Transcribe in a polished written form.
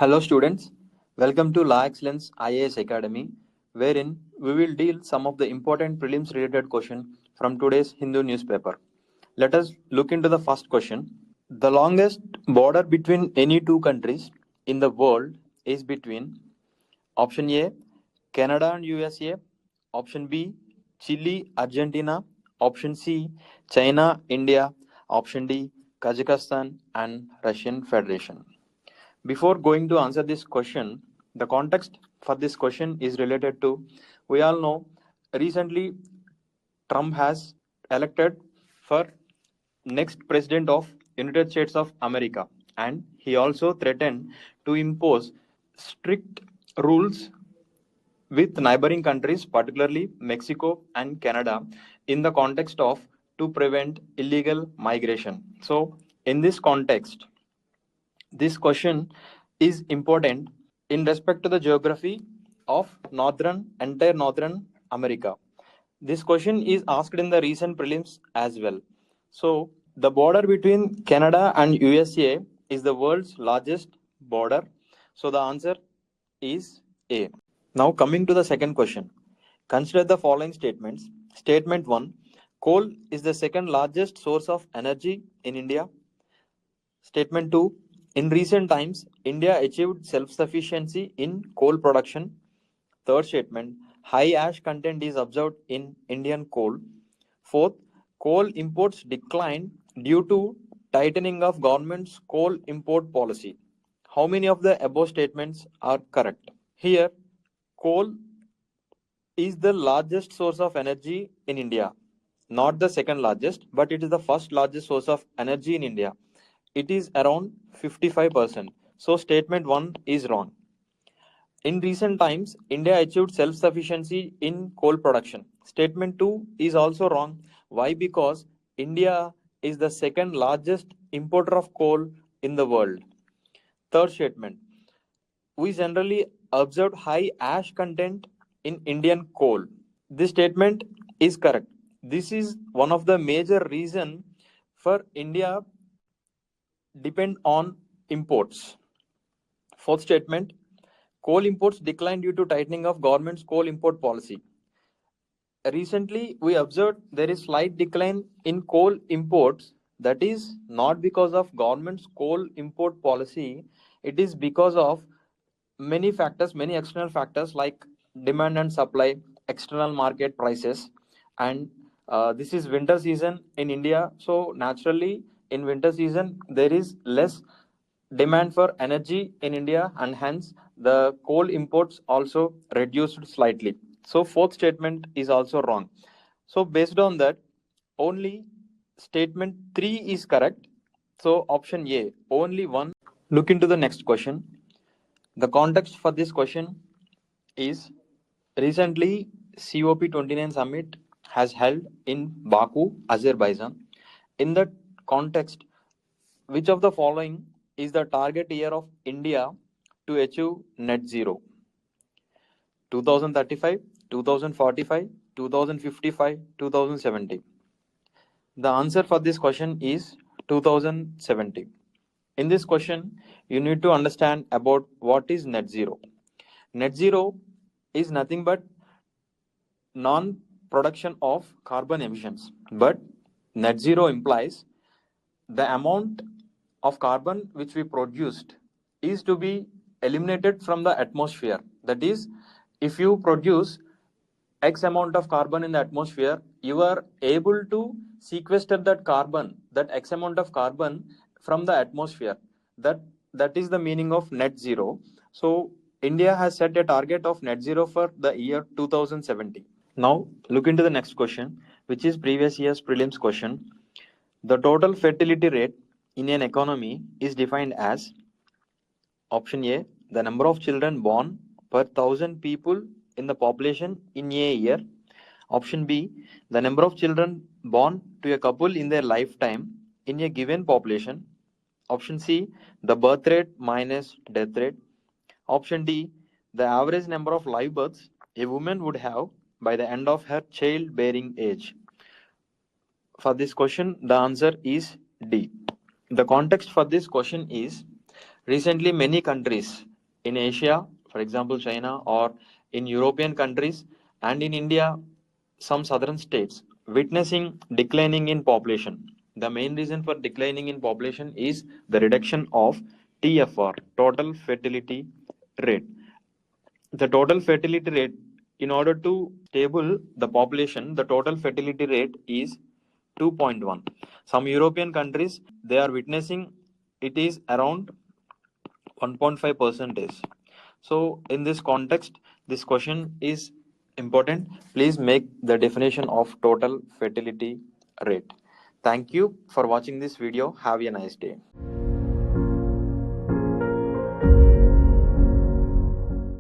Hello students, welcome to Law Excellence IAS Academy, wherein we will deal some of the important prelims related questions from today's Hindu newspaper. Let us look into the first question. The longest border between any two countries in the world is between option A, Canada and USA, option B, Chile, Argentina, option C, China, India, option D, Kazakhstan and Russian Federation. Before going to answer this question, the context for this question is related to, we all know recently Trump has elected for next president of United States of America, and he also threatened to impose strict rules with neighboring countries, particularly Mexico and Canada, in the context of to prevent illegal migration. So in this context, this question is important in respect to the geography of entire northern America. This question is asked in the recent prelims as well. So the border between Canada and USA is the world's largest border. So the answer is A. Now coming to the second question. Consider the following statements. Statement 1. Coal is the second largest source of energy in India. Statement 2. In recent times, India achieved self-sufficiency in coal production. Third statement. High ash content is observed in Indian coal. Fourth, coal imports declined due to tightening of government's coal import policy. How many of the above statements are correct? Here, coal is the largest source of energy in India. Not the second largest, but it is the first largest source of energy in India. It is around 55%. So statement 1 is wrong. In recent times, India achieved self-sufficiency in coal production. Statement 2 is also wrong. Why? Because India is the second largest importer of coal in the world. Third statement. We generally observed high ash content in Indian coal. This statement is correct. This is one of the major reasons for India depend on imports. Fourth statement, coal imports declined due to tightening of government's coal import policy. Recently, we observed there is slight decline in coal imports. That is not because of government's coal import policy. It is because of many factors, many external factors like demand and supply, external market prices, and this is winter season in India. So naturally, in winter season, there is less demand for energy in India, and hence the coal imports also reduced slightly. So fourth statement is also wrong. So based on that, only statement 3 is correct. So option A, only one. Look into the next question. The context for this question is recently COP29 summit has held in Baku, Azerbaijan. In that context, which of the following is the target year of India to achieve net zero? 2035, 2045, 2055, 2070. The answer for this question is 2070. In this question, you need to understand about what is net zero. Net zero is nothing but non-production of carbon emissions. But net zero implies the amount of carbon which we produced is to be eliminated from the atmosphere. That is, if you produce X amount of carbon in the atmosphere, you are able to sequester that carbon, that X amount of carbon from the atmosphere. That is the meaning of net zero. So India has set a target of net zero for the year 2070. Now look into the next question, which is previous year's prelims question. The total fertility rate in an economy is defined as option A, the number of children born per 1,000 people in the population in a year. Option B, the number of children born to a couple in their lifetime in a given population. Option C, the birth rate minus death rate. Option D, the average number of live births a woman would have by the end of her childbearing age. For this question, the answer is D. The context for this question is recently many countries in Asia, for example, China, or in European countries, and in India, some southern states, witnessing declining in population. The main reason for declining in population is the reduction of TFR, total fertility rate. The total fertility rate, in order to stable the population, the total fertility rate is 2.1. Some European countries, they are witnessing it is around 1.5 percentage. So in this context, this question is important. Please make the definition of total fertility rate. Thank you for watching this video. Have a nice day.